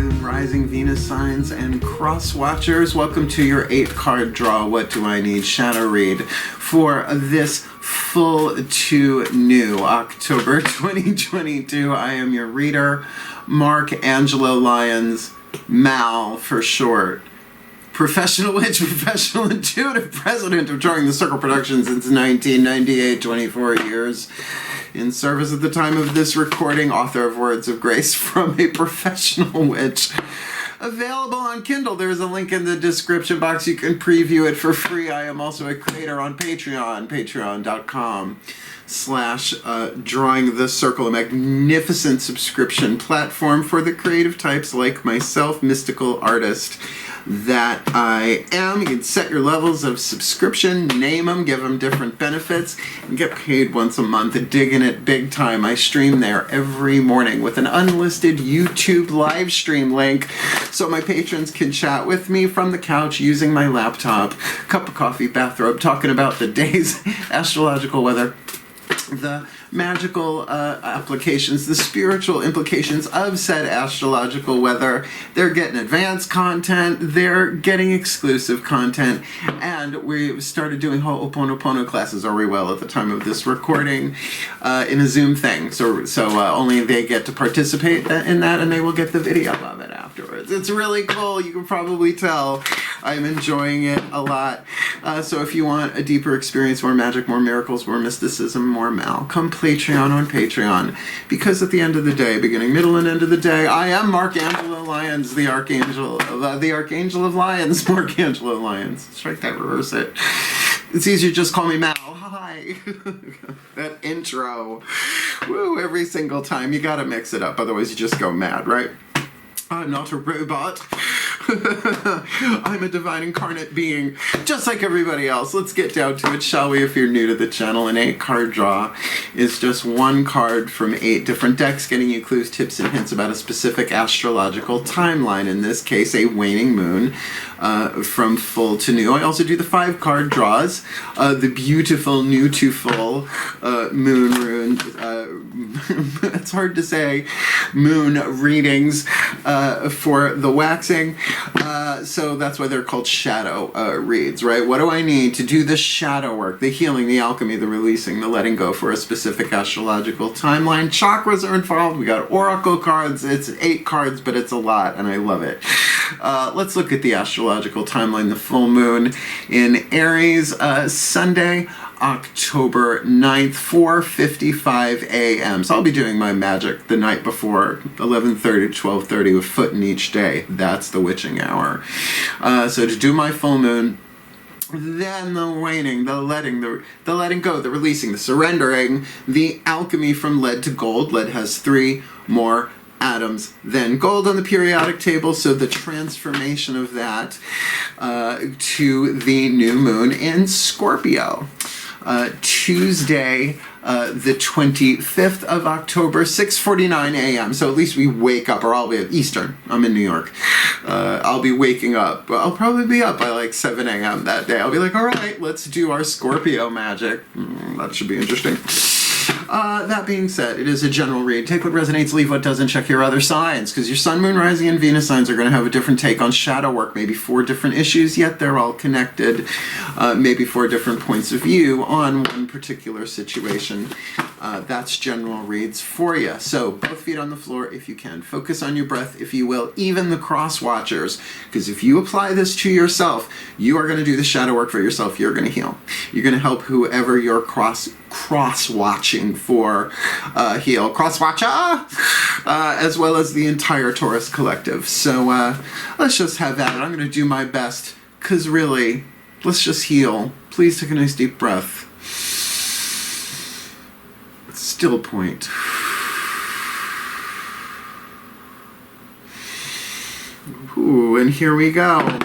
Moon, Rising, Venus signs, and cross watchers. Welcome to your 8-card draw. What do I need? Shadow read for this full to new October 2022. I am your reader, Mark Angelo Lyons, Mal for short. Professional witch, professional intuitive, president of Drawing the Circle Productions since 1998, 24 years. In service at the time of this recording, author of Words of Grace from a Professional Witch. Available on Kindle. There's a link in the description box. You can preview it for free. I am also a creator on Patreon, patreon.com/Drawing the Circle, a magnificent subscription platform for the creative types like myself, mystical artist that I am. You can set your levels of subscription, name them, give them different benefits, and get paid once a month. Digging it big time. I stream there every morning with an unlisted YouTube live stream link so my patrons can chat with me from the couch using my laptop, cup of coffee, bathrobe, talking about the day's astrological weather, the magical applications, the spiritual implications of said astrological weather. They're getting advanced content, they're getting exclusive content, and we started doing Ho'oponopono classes, or we will at the time of this recording, in a Zoom thing. So only they get to participate in that, and they will get the video of it afterwards. It's really cool. You can probably tell I'm enjoying it a lot. So if you want a deeper experience, more magic, more miracles, more mysticism, more Mal, come Patreon on Patreon, because at the end of the day, beginning, middle, and end of the day, I am Mark Angelo Lyons, the Archangel of Lyons, Mark Angelo Lyons. Strike that, reverse it. It's easier, just call me Mal. Hi. That intro. Woo, every single time. You gotta mix it up, otherwise you just go mad, right? I'm not a robot. I'm a divine incarnate being, just like everybody else. Let's get down to it, shall we? If you're new to the channel, an 8-card draw is just one card from 8 different decks, getting you clues, tips, and hints about a specific astrological timeline. In this case, a waning moon from full to new. I also do the 5-card draws, the beautiful new to full moon rune. It's hard to say. Moon readings for the waxing. So that's why they're called shadow reads, right? What do I need to do the shadow work, the healing, the alchemy, the releasing, the letting go for a specific astrological timeline? Chakras are involved. We got oracle cards. It's 8 cards, but it's a lot, and I love it. Let's look at the astrological timeline. The full moon in Aries, Sunday, October 9th, 4:55 a.m. So I'll be doing my magic the night before, 11:30 to 12:30, with foot in each day. That's the witching hour. So to do my full moon, then the waning, the letting go, the releasing, the surrendering, the alchemy from lead to gold. Lead has 3 more atoms than gold on the periodic table, so the transformation of that to the new moon in Scorpio. Tuesday, the 25th of October, 6:49 a.m. So at least we wake up, or I'll be at Eastern. I'm in New York. I'll be waking up. I'll probably be up by like 7 a.m. that day. I'll be like, all right, let's do our Scorpio magic. That should be interesting. That being said, it is a general read. Take what resonates, leave what doesn't. Check your other signs, because your Sun, Moon, Rising, and Venus signs are going to have a different take on shadow work. Maybe 4 different issues, yet they're all connected. Maybe 4 different points of view on one particular situation. That's general reads for you. So both feet on the floor if you can. Focus on your breath if you will, even the cross watchers, because if you apply this to yourself, you are going to do the shadow work for yourself. You're going to heal. You're going to help whoever you're cross-watching for heal. Cross-watcher! As well as the entire Taurus collective. So let's just have at it. I'm going to do my best, because really, let's just heal. Please take a nice deep breath. Still point. Ooh, and here we go.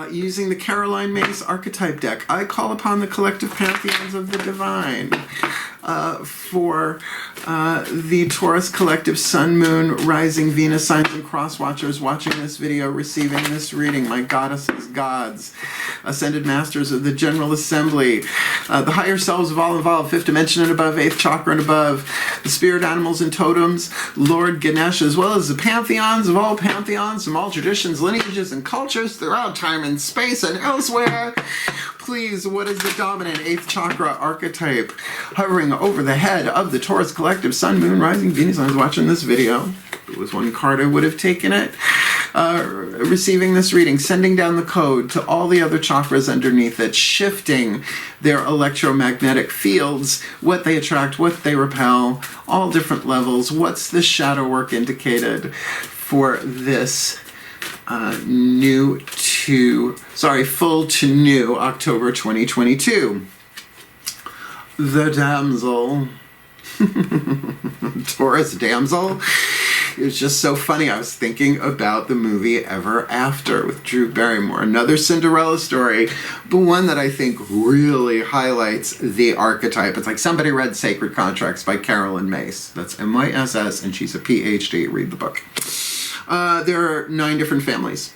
Using the Caroline Mace archetype deck, I call upon the collective pantheons of the divine. for the Taurus Collective Sun, Moon, Rising, Venus signs and cross watchers watching this video, receiving this reading, my goddesses, gods, ascended masters of the General Assembly, the higher selves of all involved, 5th dimension and above, 8th chakra and above, the spirit animals and totems, Lord Ganesh, as well as the pantheons of all pantheons from all traditions, lineages, and cultures throughout time and space and elsewhere. Please, what is the dominant 8th chakra archetype hovering over the head of the Taurus Collective Sun, Moon, Rising, Venus? I was watching this video. If it was one card, I would have taken it. Receiving this reading, sending down the code to all the other chakras underneath it, shifting their electromagnetic fields, what they attract, what they repel, all different levels. What's the shadow work indicated for this full to new October 2022. The Damsel. Taurus Damsel. It was just so funny. I was thinking about the movie Ever After with Drew Barrymore. Another Cinderella story, but one that I think really highlights the archetype. It's like somebody read Sacred Contracts by Carolyn Myss. That's M-Y-S-S, and she's a PhD. Read the book. There are 9 different families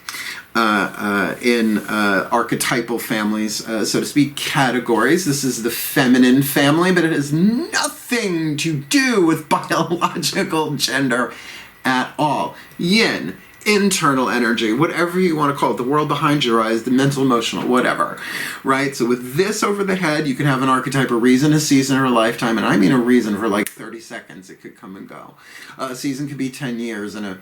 in archetypal families, so to speak, categories. This is the feminine family, but it has nothing to do with biological gender at all. Yin, internal energy, whatever you want to call it, the world behind your eyes, the mental, emotional, whatever, right? So with this over the head, you can have an archetype, a reason, a season, or a lifetime, and I mean a reason for like 30 seconds. It could come and go. A season could be 10 years and a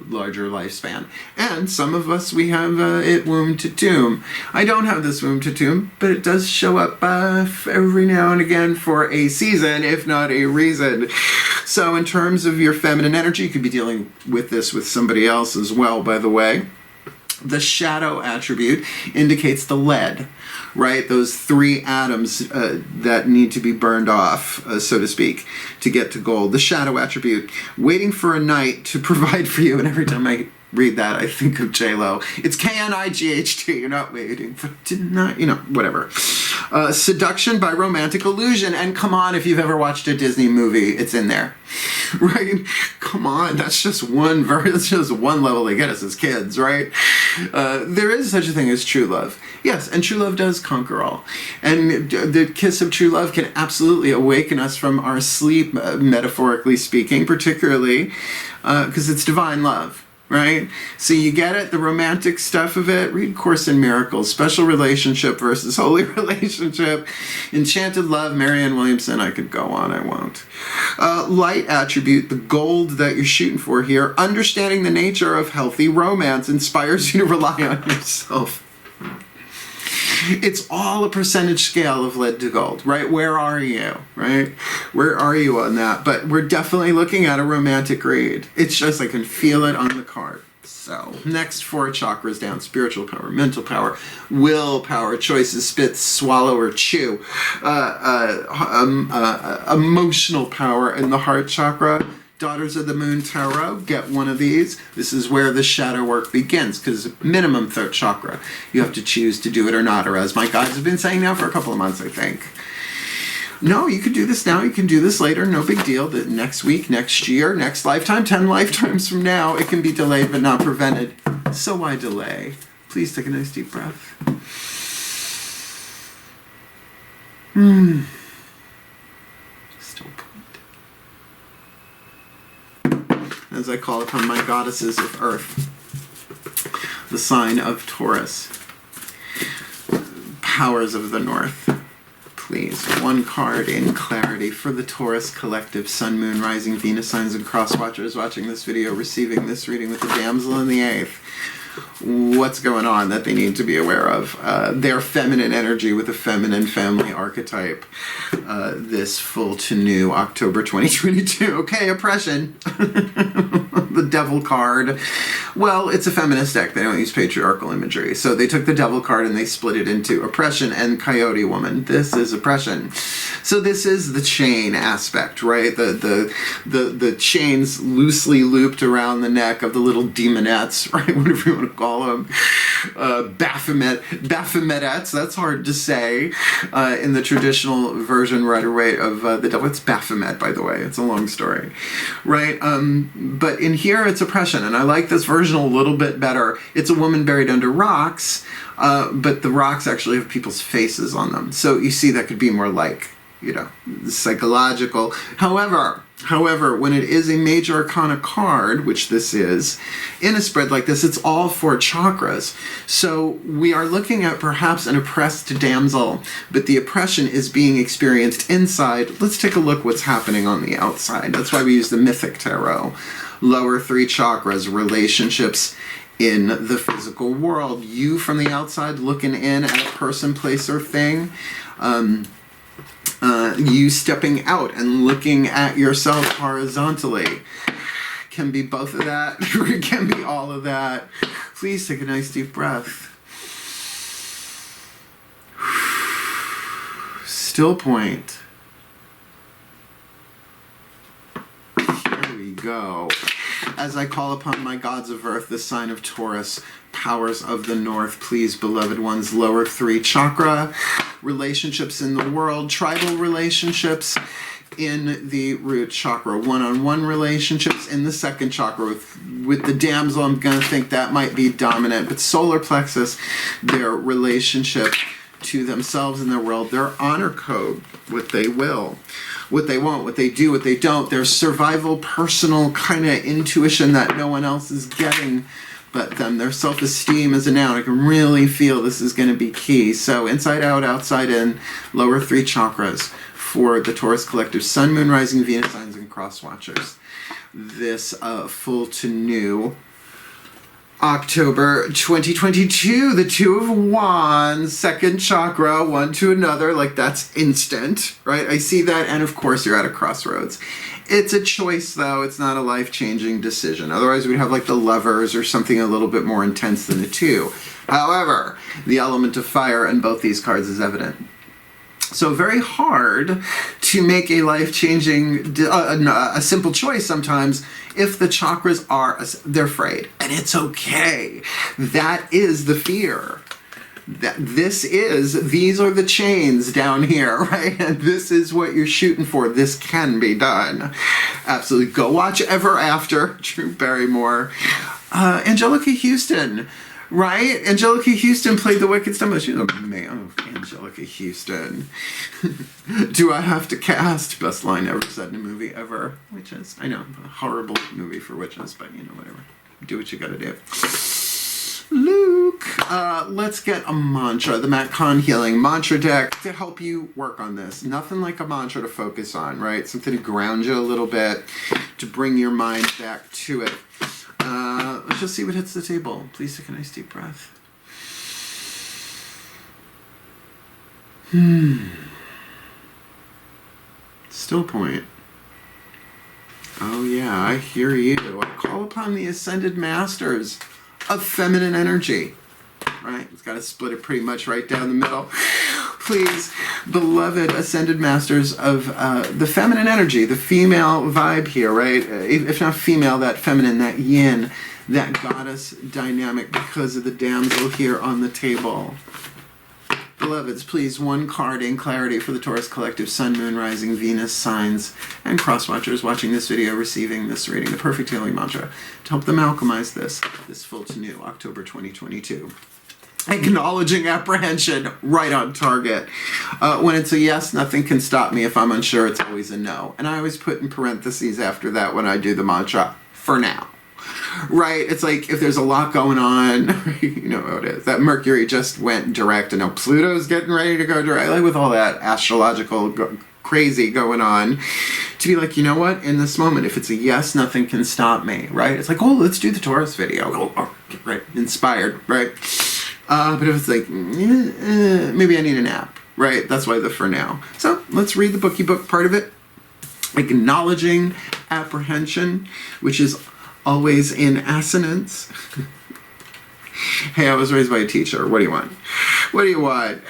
larger lifespan. And some of us, we have it womb to tomb. I don't have this womb to tomb, but it does show up every now and again for a season, if not a reason. So in terms of your feminine energy, you could be dealing with this with somebody else as well, by the way. The shadow attribute indicates the lead, right? Those 3 atoms that need to be burned off, so to speak, to get to gold. The shadow attribute, waiting for a knight to provide for you. And every time I read that, I think of J-Lo. It's K-N-I-G-H-T. You're not waiting for, whatever. Seduction by romantic illusion. And come on, if you've ever watched a Disney movie, it's in there. Right? Come on, that's just one level they get us as kids, right? There is such a thing as true love. Yes, and true love does conquer all. And the kiss of true love can absolutely awaken us from our sleep, metaphorically speaking, particularly because it's divine love. Right? So you get it, the romantic stuff of it. Read Course in Miracles, special relationship versus holy relationship, enchanted love, Marianne Williamson. I could go on, I won't. Light attribute, the gold that you're shooting for here. Understanding the nature of healthy romance inspires you to rely on yourself. It's all a percentage scale of lead to gold, right? Where are you, right? Where are you on that? But we're definitely looking at a romantic read. It's just, I can feel it on the card. So, next 4 chakras down: spiritual power, mental power, willpower, choices, spit, swallow, or chew. Emotional power in the heart chakra. Daughters of the Moon Tarot, get one of these. This is where the shadow work begins, because minimum 3rd chakra. You have to choose to do it or not, or as my guides have been saying now for a couple of months, I think. No, you can do this now, you can do this later, no big deal. That next week, next year, next lifetime, 10 lifetimes from now, it can be delayed but not prevented. So why delay? Please take a nice deep breath. Still put. As I call upon my goddesses of earth, the sign of Taurus, powers of the north, please, 1 card in clarity for the Taurus Collective Sun, Moon, Rising, Venus signs and cross watchers watching this video, receiving this reading with the Damsel in the 8th. What's going on that they need to be aware of? Their feminine energy with a feminine family archetype. This full to new October 2022. Okay, oppression. The devil card. Well, it's a feminist deck. They don't use patriarchal imagery. So they took the devil card and they split it into oppression and coyote woman. This is oppression. So this is the chain aspect, right? The chains loosely looped around the neck of the little demonettes, right? Whatever you want want to call them. Baphomets, that's hard to say in the traditional version right of the devil. It's Baphomet, by the way. It's a long story, right? But in here, it's oppression, and I like this version a little bit better. It's a woman buried under rocks, but the rocks actually have people's faces on them. So you see, that could be more like, you know, psychological. However, when it is a major arcana card, which this is, in a spread like this, it's all 4 chakras. So we are looking at perhaps an oppressed damsel, but the oppression is being experienced inside. Let's take a look what's happening on the outside. That's why we use the mythic tarot. Lower 3 chakras, relationships in the physical world. You from the outside looking in at a person, place, or thing. You stepping out and looking at yourself horizontally. Can be both of that, or it can be all of that. Please take a nice deep breath. Still point. Here we go. As I call upon my gods of earth, the sign of Taurus, powers of the north, please, beloved ones, lower 3 chakra, relationships in the world, tribal relationships in the root chakra, one-on-one relationships in the second chakra. With the damsel, I'm going to think that might be dominant, but solar plexus, their relationship to themselves and their world, their honor code, what they will, what they want, what they do, what they don't, their survival, personal kind of intuition that no one else is getting but them, their self-esteem as a noun. I can really feel this is going to be key. So inside out, outside in, lower 3 chakras for the Taurus collective, Sun, Moon, Rising, Venus signs, and cross watchers. This full to new October 2022, the 2 of Wands, second chakra, one to another, like that's instant, right? I see that, and of course you're at a crossroads. It's a choice, though. It's not a life-changing decision. Otherwise, we'd have like the Lovers or something a little bit more intense than the 2. However, the element of fire in both these cards is evident. So very hard to make a life-changing, a simple choice sometimes if the chakras are, they're afraid. And it's okay. That is the fear. These are the chains down here, right? And this is what you're shooting for. This can be done. Absolutely. Go watch Ever After, Drew Barrymore. Angelica Houston, right? Angelica Houston played the Wicked Stumble. She's a man. Oh, Angelica Houston. Do I have to cast? Best line ever said in a movie ever. Witches. I know, a horrible movie for witches, but you know, whatever. Do what you gotta do. Luke, let's get a mantra, the Matt Kahn Healing Mantra deck, to help you work on this. Nothing like a mantra to focus on, right? Something to ground you a little bit, to bring your mind back to it. Let's just see what hits the table. Please take a nice deep breath. Still point. Oh yeah, I hear you. I call upon the Ascended Masters of feminine energy, right? It's got to split it pretty much right down the middle. Please, beloved Ascended Masters of the feminine energy, the female vibe here, right? If not female, that feminine, that yin, that goddess dynamic, because of the damsel here on the table. Beloveds, please, one card in clarity for the Taurus collective, Sun, Moon, Rising, Venus signs, and cross-watchers watching this video, receiving this reading, the perfect healing mantra, to help them alchemize this full to new, October 2022. Acknowledging apprehension, right on target. When it's a yes, nothing can stop me. If I'm unsure, it's always a no. And I always put in parentheses after that when I do the mantra, for now. Right? It's like if there's a lot going on, you know how it is. That Mercury just went direct, and now Pluto's getting ready to go direct. Like with all that astrological crazy going on, to be like, you know what? In this moment, if it's a yes, nothing can stop me. Right? It's like, oh, let's do the Taurus video. Oh, right? Inspired. Right? But if it's like, maybe I need a nap. Right? That's why the for now. So let's read the bookie book part of it. Acknowledging apprehension, which is always in assonance. Hey, I was raised by a teacher. What do you want? What do you want?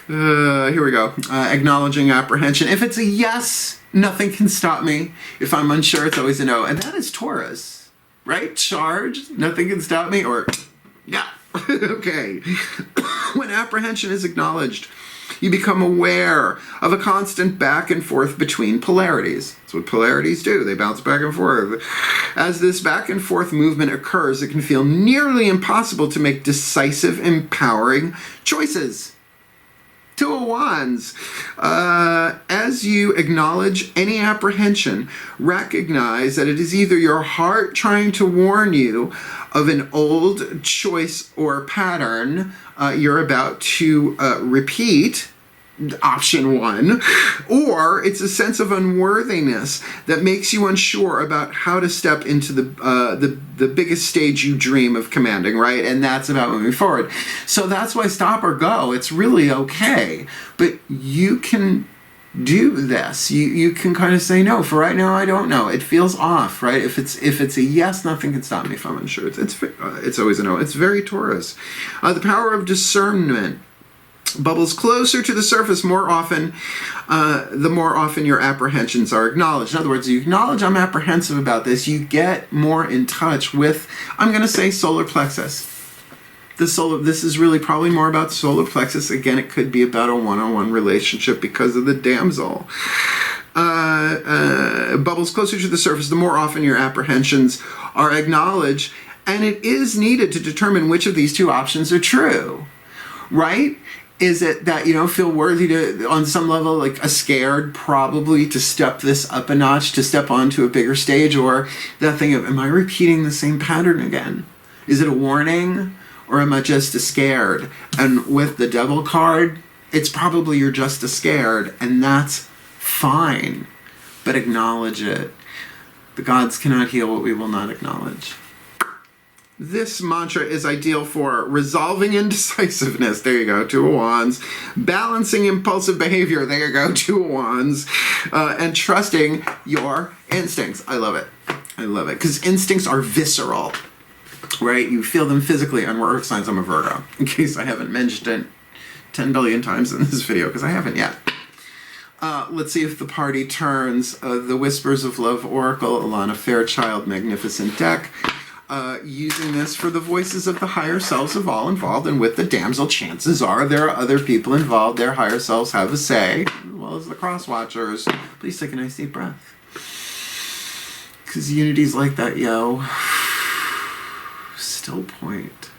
Here we go. Acknowledging apprehension. If it's a yes, nothing can stop me. If I'm unsure, it's always a no. And that is Taurus, right? Charged, nothing can stop me. Or, Yeah. Okay. When apprehension is acknowledged, you become aware of a constant back and forth between polarities. That's what polarities do. They bounce back and forth. As this back and forth movement occurs, it can feel nearly impossible to make decisive, empowering choices. Two of Wands. As you acknowledge any apprehension, recognize that it is either your heart trying to warn you of an old choice or pattern you're about to repeat, option one, or it's a sense of unworthiness that makes you unsure about how to step into the biggest stage you dream of commanding, right? And that's about moving forward. So that's why stop or go. It's really okay, but you can do this. You can kind of say, no, for right now, I don't know. It feels off, right? If it's a yes, nothing can stop me if I'm unsure. It's always a no. It's very Taurus. The power of discernment bubbles closer to the surface more often, the more often your apprehensions are acknowledged. In other words, you acknowledge I'm apprehensive about this, you get more in touch with, I'm going to say, solar plexus. This is really probably more about solar plexus. Again, it could be about a one-on-one relationship because of the Damsel. Bubbles closer to the surface, the more often your apprehensions are acknowledged, and it is needed to determine which of these two options are true, right? Is it that you don't feel worthy to, on some level, like a scared, probably, to step this up a notch, to step onto a bigger stage, or that thing of, am I repeating the same pattern again? Is it a warning, or am I just a scared? And with the Devil card, it's probably you're just a scared, and that's fine, but acknowledge it. The gods cannot heal what we will not acknowledge. This mantra is ideal for resolving indecisiveness. There you go, Two of Wands. Balancing impulsive behavior. There you go, Two of Wands. And trusting your instincts. I love it. I love it. Because instincts are visceral, right? You feel them physically. And we're earth signs. I'm a Virgo. In case I haven't mentioned it 10 billion times in this video, because I haven't yet. Let's see if the party turns. The Whispers of Love Oracle, Alana Fairchild, magnificent deck. Using this for the voices of the higher selves of all involved, and with the Damsel, chances are there are other people involved. Their higher selves have a say, as well as the cross watchers. Please take a nice deep breath. Because unity's like that, yo. Still point.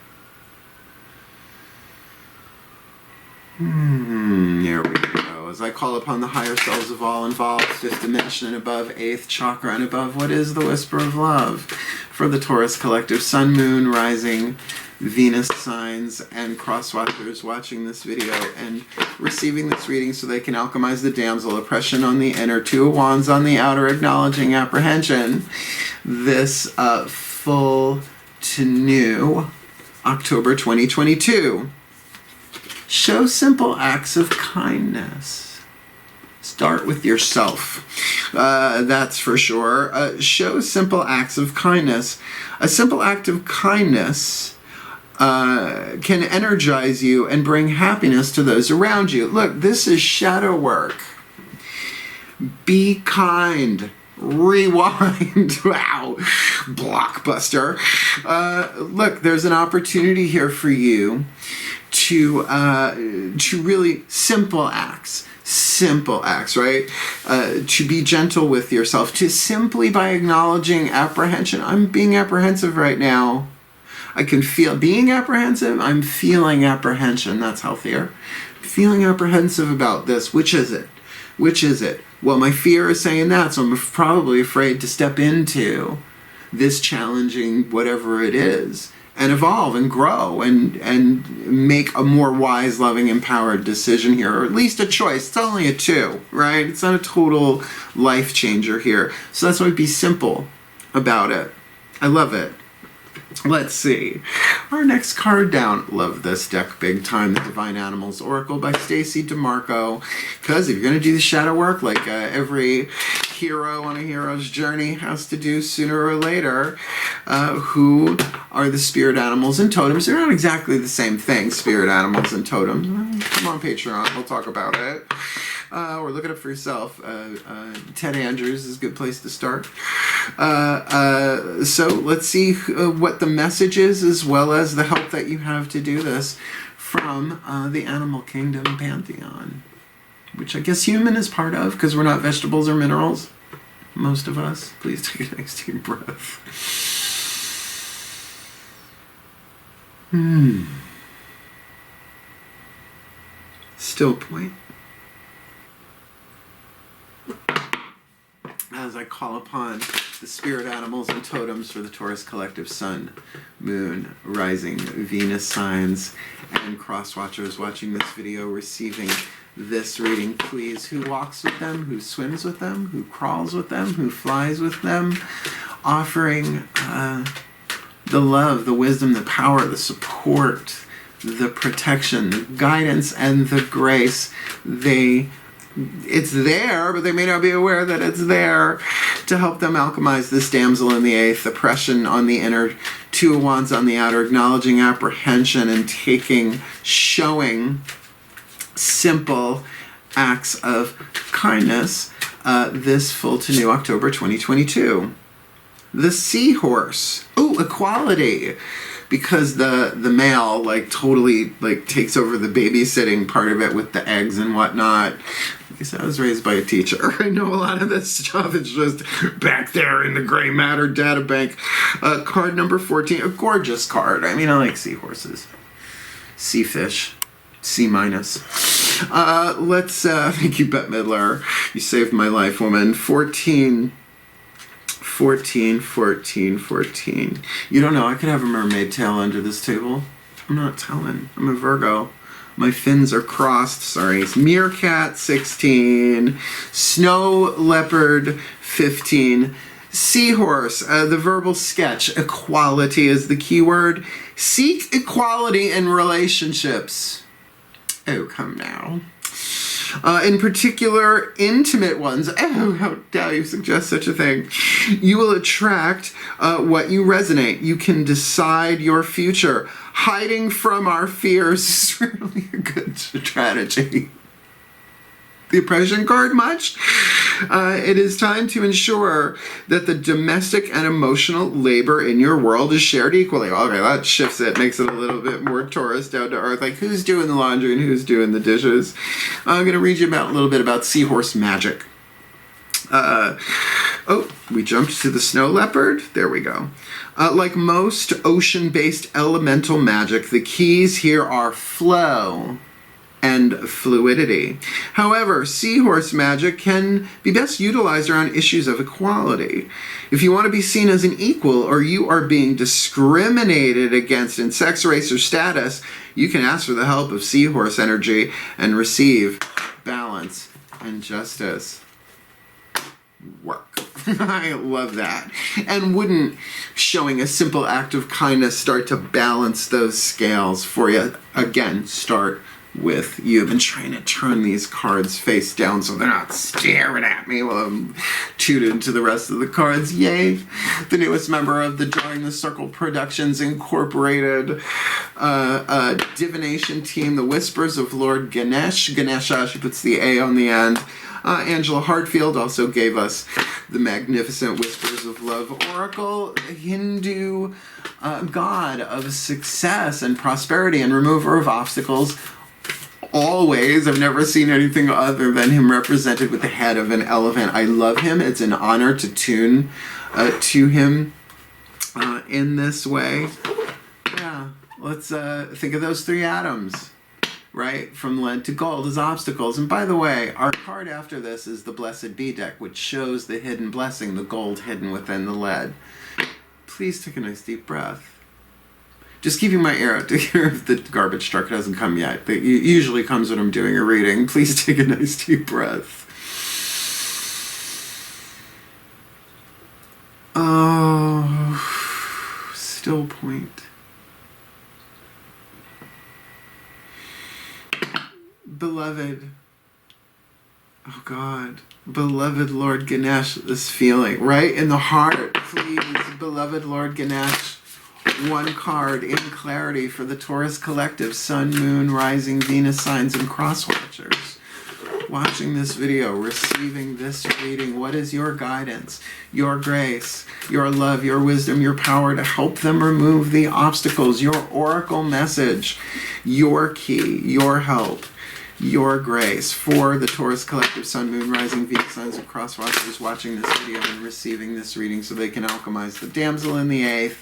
There we go. As I call upon the higher selves of all involved, 5th dimension and above, 8th chakra and above, what is the whisper of love? For the Taurus collective, Sun, Moon, Rising, Venus signs, and cross-watchers watching this video and receiving this reading so they can alchemize the Damsel, oppression on the inner, Two of Wands on the outer, acknowledging apprehension. This full to new October 2022. Show simple acts of kindness. Start with yourself. That's for sure. Show simple acts of kindness. A simple act of kindness can energize you and bring happiness to those around you. Look, this is shadow work. Be kind. Rewind. Wow. Blockbuster. Look, there's an opportunity here for you to really simple acts, right? To be gentle with yourself, to simply by acknowledging apprehension. I'm being apprehensive right now. I can feel being apprehensive. I'm feeling apprehension. That's healthier. Feeling apprehensive about this. Which is it? Which is it? Well, my fear is saying that, so I'm probably afraid to step into this challenging whatever it is, and evolve and grow and make a more wise, loving, empowered decision here, or at least a choice. It's only a 2, right? It's not a total life changer here. So that's why be simple about it. I love it. Let's see. Our next card down. Love this deck big time. The Divine Animals Oracle by Stacey DeMarco. Because if you're going to do the shadow work, like every hero on a hero's journey has to do sooner or later. Who are the spirit animals and totems? They're not exactly the same thing, spirit animals and totems. Come on Patreon, we'll talk about it. Or look it up for yourself. Ted Andrews is a good place to start. So let's see what the message is, as well as the help that you have to do this from the Animal Kingdom Pantheon, which I guess human is part of, because we're not vegetables or minerals, most of us. Please take a nice deep breath. Still point. As I call upon the spirit animals and totems for the Taurus Collective Sun, Moon, Rising, Venus signs, and cross-watchers watching this video, receiving this reading, please, who walks with them, who swims with them, who crawls with them, who flies with them, offering the love, the wisdom, the power, the support, the protection, the guidance, and the grace. It's there, but they may not be aware that it's there, to help them alchemize this damsel in the eighth, oppression on the inner, two of wands on the outer, acknowledging apprehension and showing simple acts of kindness this full to new October 2022. The seahorse. Oh, equality. Because the male totally takes over the babysitting part of it with the eggs and whatnot. Like I said, I was raised by a teacher. I know a lot of this stuff. It's just back there in the gray matter data bank. Card number 14, a gorgeous card. I mean, I like seahorses. Sea fish. C-. Let's thank you, Bette Midler. You saved my life, woman. 14. You don't know, I could have a mermaid tail under this table. I'm not telling. I'm a Virgo. My fins are crossed. Sorry. Meerkat, 16. Snow leopard, 15. Seahorse, the verbal sketch. Equality is the key word. Seek equality in relationships. Oh, come now. In particular, intimate ones. Oh, how dare you suggest such a thing. You will attract what you resonate. You can decide your future. Hiding from our fears is really a good strategy. The oppression card much? It is time to ensure that the domestic and emotional labor in your world is shared equally. Okay, that shifts it, makes it a little bit more Taurus, down to earth. Like, who's doing the laundry and who's doing the dishes? I'm going to read you a little bit about seahorse magic. We jumped to the snow leopard. There we go. Like most ocean-based elemental magic, the keys here are flow and fluidity. However, seahorse magic can be best utilized around issues of equality. If you want to be seen as an equal, or you are being discriminated against in sex, race, or status, you can ask for the help of seahorse energy and receive balance and justice. Work. I love that. And wouldn't showing a simple act of kindness start to balance those scales for you? Again, start with you. I've been trying to turn these cards face down so they're not staring at me while I'm tuned into the rest of the cards. Yay! The newest member of the Drawing the Circle Productions Incorporated divination team, the Whispers of Lord Ganesha, she puts the A on the end. Angelo Hartfield also gave us the magnificent Whispers of Love Oracle, the Hindu god of success and prosperity and remover of obstacles. Always. I've never seen anything other than him represented with the head of an elephant. I love him. It's an honor to tune to him in this way. Yeah, let's think of those three atoms, right? From lead to gold as obstacles. And by the way, our card after this is the Blessed Bee deck, which shows the hidden blessing, the gold hidden within the lead. Please take a nice deep breath. Just keeping my ear out to hear if the garbage truck hasn't come yet. It usually comes when I'm doing a reading. Please take a nice deep breath. Oh, still point. Beloved, Oh God, beloved Lord Ganesh, this feeling right in the heart. Please, beloved Lord Ganesh, one card in clarity for the Taurus collective, Sun, Moon, Rising, Venus signs, and cross watchers. Watching this video, receiving this reading, what is your guidance, your grace, your love, your wisdom, your power to help them remove the obstacles, your oracle message, your key, your help, your grace for the Taurus collective, Sun, Moon, Rising, Venus signs, and cross watchers watching this video and receiving this reading so they can alchemize the Damsel in the 8th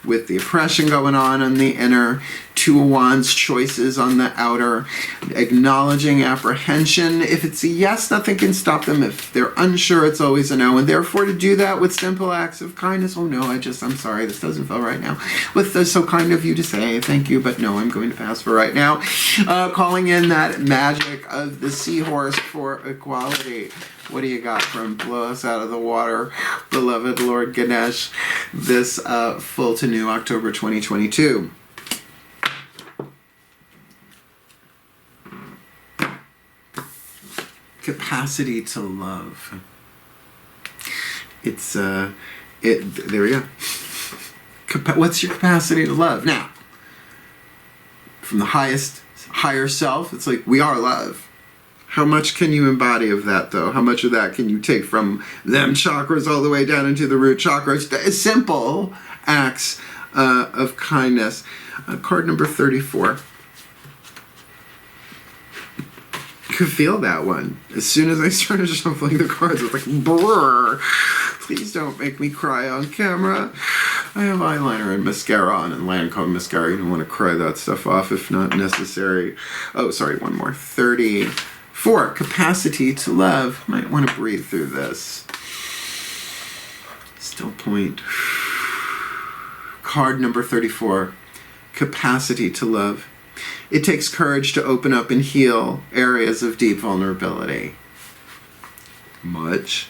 with the oppression going on the inner, Two of Wands choices on the outer, acknowledging apprehension. If it's a yes, nothing can stop them. If they're unsure, it's always a no. And therefore to do that with simple acts of kindness. Oh no, I'm sorry, this doesn't feel right now. With the so kind of you to say thank you, but no, I'm going to pass for right now. Calling in that magic of the seahorse for equality. What do you got from Blow Us Out of the Water, beloved Lord Ganesh, this full to new October 2022? Capacity to love. It's, there we go. What's your capacity to love? Now, from the higher self, it's like we are love. How much can you embody of that, though? How much of that can you take from them chakras all the way down into the root chakras? Simple acts of kindness. Card number 34. You could feel that one. As soon as I started shuffling the cards, I was like, brrr. Please don't make me cry on camera. I have eyeliner and mascara on, and Lancome mascara. You don't want to cry that stuff off if not necessary. Oh, sorry, one more. 34. Capacity to love. Might want to breathe through this. Still point. Card number 34. Capacity to love. It takes courage to open up and heal areas of deep vulnerability. Much.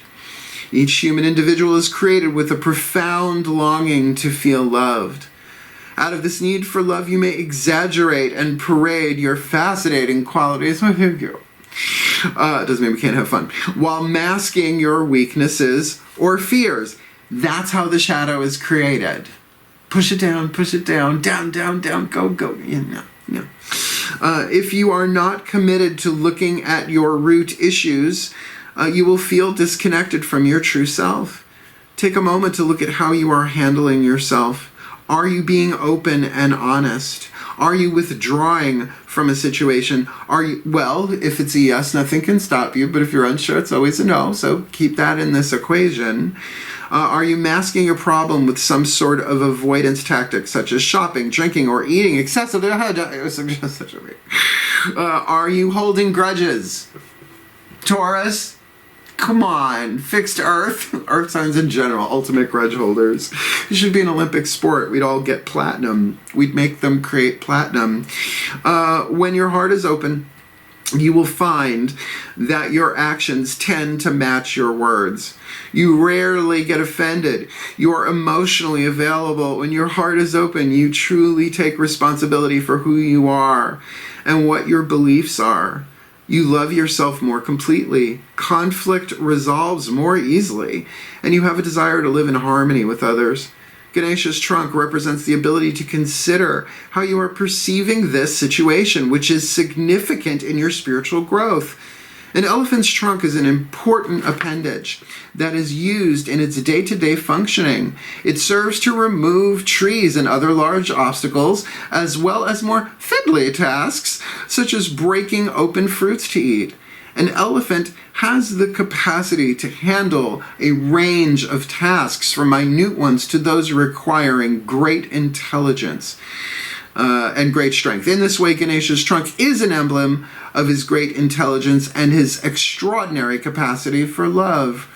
Each human individual is created with a profound longing to feel loved. Out of this need for love, you may exaggerate and parade your fascinating qualities. It doesn't mean we can't have fun. While masking your weaknesses or fears. That's how the shadow is created. Push it down, down, down, down, go, go. No. If you are not committed to looking at your root issues, you will feel disconnected from your true self. Take a moment to look at how you are handling yourself. Are you being open and honest? Are you withdrawing from a situation? Well, if it's a yes, nothing can stop you, but if you're unsure, it's always a no, so keep that in this equation. Are you masking a problem with some sort of avoidance tactic, such as shopping, drinking, or eating excessively? Are you holding grudges? Taurus, come on, fixed earth signs in general, ultimate grudge holders. It should be an Olympic sport. We'd all get platinum. We'd make them create platinum. When your heart is open, you will find that your actions tend to match your words. You rarely get offended. You are emotionally available. When your heart is open, you truly take responsibility for who you are and what your beliefs are. You love yourself more completely. Conflict resolves more easily, and you have a desire to live in harmony with others. Ganesha's trunk represents the ability to consider how you are perceiving this situation, which is significant in your spiritual growth. An elephant's trunk is an important appendage that is used in its day-to-day functioning. It serves to remove trees and other large obstacles, as well as more fiddly tasks, such as breaking open fruits to eat. An elephant has the capacity to handle a range of tasks, from minute ones to those requiring great intelligence and great strength. In this way, Ganesha's trunk is an emblem of his great intelligence and his extraordinary capacity for love.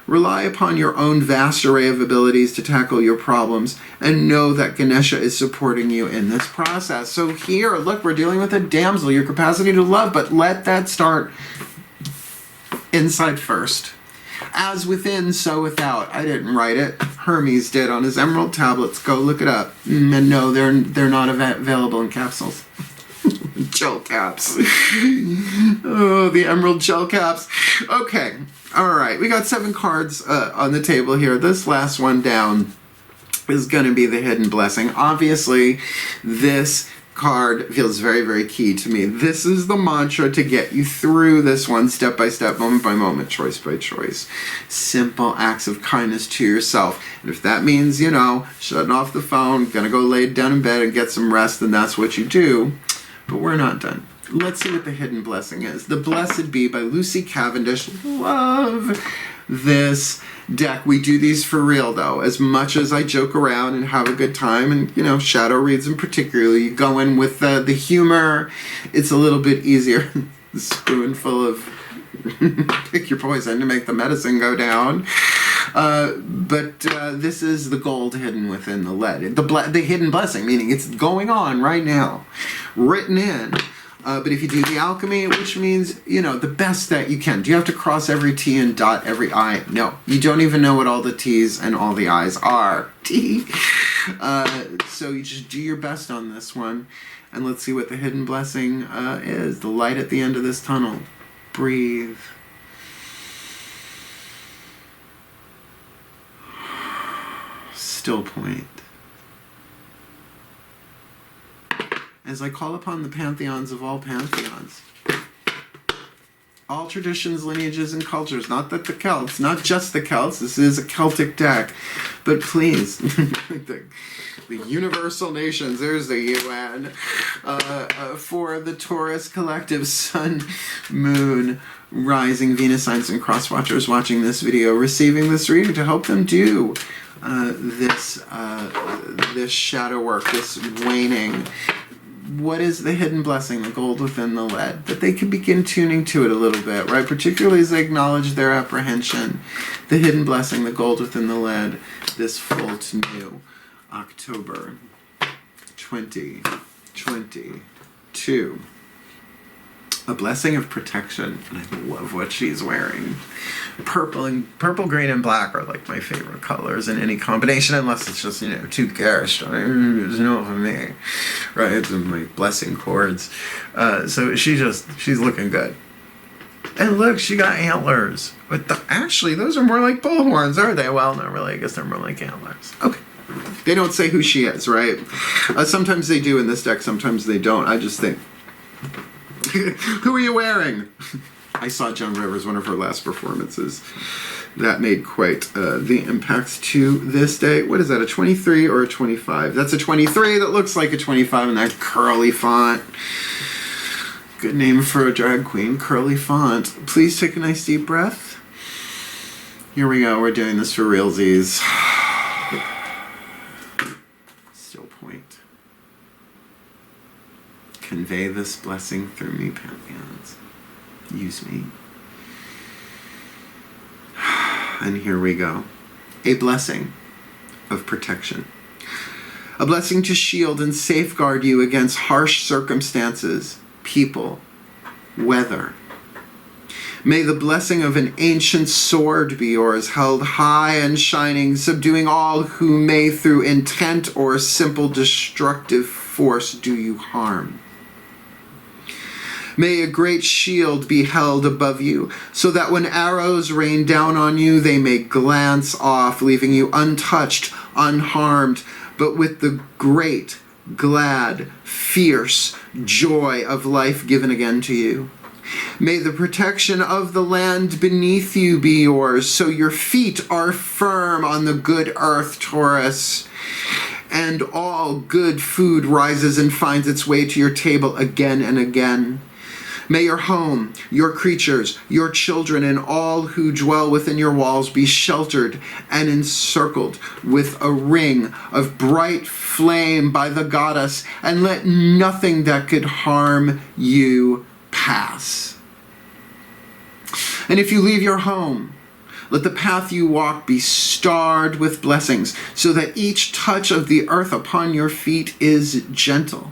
Rely upon your own vast array of abilities to tackle your problems, and know that Ganesha is supporting you in this process. So here, look, we're dealing with a damsel, your capacity to love, but let that start inside first. As within, so without. I didn't write it. Hermes did on his emerald tablets. Go look it up. And no, they're not available in capsules. gel caps. Oh, the emerald gel caps. Okay. All right. We got 7 cards on the table here. This last one down is going to be the hidden blessing. Obviously, this card feels very, very key to me. This is the mantra to get you through this one step by step, moment by moment, choice by choice. Simple acts of kindness to yourself. And if that means, you know, shutting off the phone, gonna go lay down in bed and get some rest, then that's what you do. But we're not done. Let's see what the hidden blessing is. The Blessed Bee by Lucy Cavendish. Love this deck. We do these for real, though. As much as I joke around and have a good time, and, you know, shadow reads in particular, you go in with the humor. It's a little bit easier. A spoonful of pick your poison to make the medicine go down. But this is the gold hidden within the lead. The hidden blessing, meaning it's going on right now, written in. But if you do the alchemy, which means, you know, the best that you can. Do you have to cross every T and dot every I? No. You don't even know what all the T's and all the I's are. T. So you just do your best on this one. And let's see what the hidden blessing is. The light at the end of this tunnel. Breathe. Still point. As I call upon the pantheons of all pantheons, all traditions, lineages, and cultures, not that the Celts, not just the Celts, this is a Celtic deck, but please, the universal nations, there's the UN, for the Taurus collective, Sun, Moon, Rising, Venus signs, and cross watchers watching this video, receiving this reading to help them do this shadow work, this waning. What is the hidden blessing, the gold within the lead? That they can begin tuning to it a little bit, right? Particularly as they acknowledge their apprehension. The hidden blessing, the gold within the lead, this full to new October 2022. A blessing of protection, and I love what she's wearing. Purple, green, and black are like my favorite colors in any combination, unless it's just, you know, too garish. There's no for me, right? It's my blessing chords. So she's looking good. And look, she got antlers. But actually, those are more like bull horns, are they? Well, not really. I guess they're more like antlers. Okay. They don't say who she is, right? Sometimes they do in this deck, sometimes they don't. I just think, who are you wearing? I saw Joan Rivers, one of her last performances. That made quite the impact to this day. What is that, a 23 or a 25? That's a 23 that looks like a 25 in that curly font. Good name for a drag queen, curly font. Please take a nice deep breath. Here we go, we're doing this for realsies. Still point. Convey this blessing through me, pantheons. Use me. And here we go. A blessing of protection. A blessing to shield and safeguard you against harsh circumstances, people, weather. May the blessing of an ancient sword be yours, held high and shining, subduing all who may through intent or simple destructive force do you harm. May a great shield be held above you, so that when arrows rain down on you, they may glance off, leaving you untouched, unharmed, but with the great, glad, fierce joy of life given again to you. May the protection of the land beneath you be yours, so your feet are firm on the good earth, Taurus, and all good food rises and finds its way to your table again and again. May your home, your creatures, your children, and all who dwell within your walls be sheltered and encircled with a ring of bright flame by the goddess, and let nothing that could harm you pass. And if you leave your home, let the path you walk be starred with blessings, so that each touch of the earth upon your feet is gentle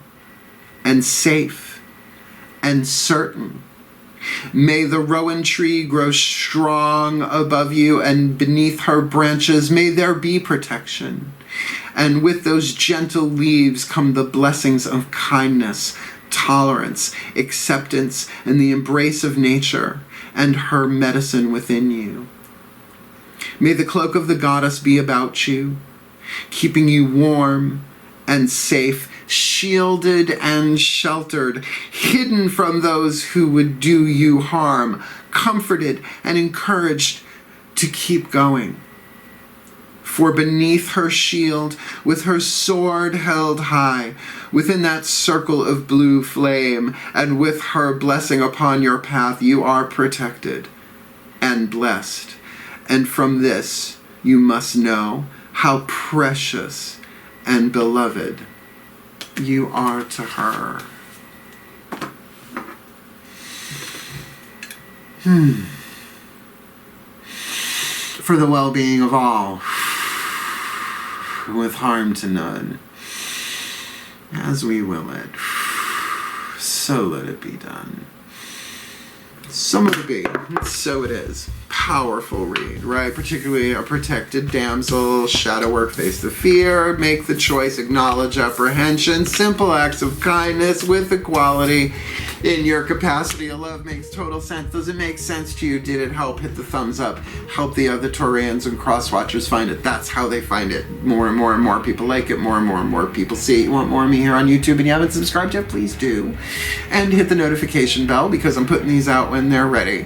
and safe and certain. May the rowan tree grow strong above you, and beneath her branches may there be protection. And with those gentle leaves come the blessings of kindness, tolerance, acceptance, and the embrace of nature and her medicine within you. May the cloak of the goddess be about you, keeping you warm and safe, shielded and sheltered, hidden from those who would do you harm, comforted and encouraged to keep going. For beneath her shield, with her sword held high, within that circle of blue flame, and with her blessing upon your path, you are protected and blessed. And from this, you must know how precious and beloved you are to her. For the well-being of all, with harm to none, as we will it, so let it be done. So let it be. So it is. Powerful read, right? Particularly a protected damsel, shadow work, face the fear, make the choice, acknowledge apprehension, simple acts of kindness with equality in your capacity of love makes total sense. Does it make sense to you? Did it help? Hit the thumbs up. Help the other Taurians and cross-watchers find it. That's how they find it. More and more people like it. More and more people see it. You want more of me here on YouTube and you haven't subscribed yet? Please do. And hit the notification bell because I'm putting these out when they're ready.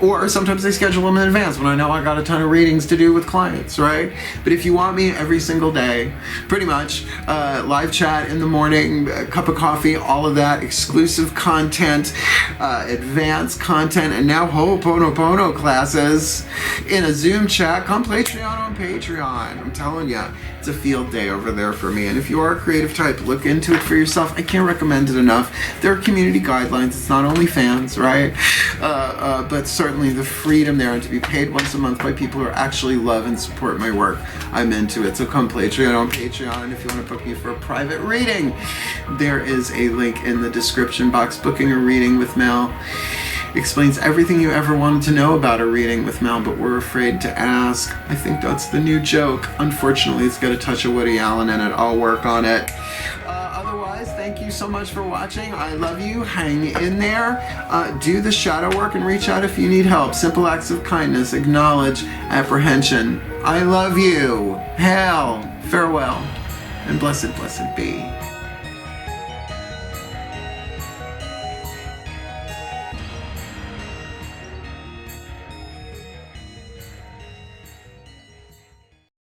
Or sometimes I schedule them in advance when I know I got a ton of readings to do with clients, right? But if you want me every single day, pretty much, live chat in the morning, a cup of coffee, all of that, exclusive content, advanced content, and now Ho'oponopono classes in a Zoom chat. Come Patreon on Patreon. I'm telling you, it's a field day over there for me. And if you are a creative type, look into it for yourself. I can't recommend it enough. There are community guidelines. It's not only fans, right? But certainly the freedom there and to be paid once a month by people who actually love and support my work. I'm into it. So come Patreon on Patreon. And if you want to book me for a private reading, there is a link in the description box. Booking a reading with Mel explains everything you ever wanted to know about a reading with Mel, but we're afraid to ask. I think that's the new joke. Unfortunately, it's got a touch of Woody Allen in it. I'll work on it. Otherwise, thank you so much for watching. I love you. Hang in there. Do the shadow work and reach out if you need help. Simple acts of kindness. Acknowledge apprehension. I love you. Hail. Farewell. And blessed be.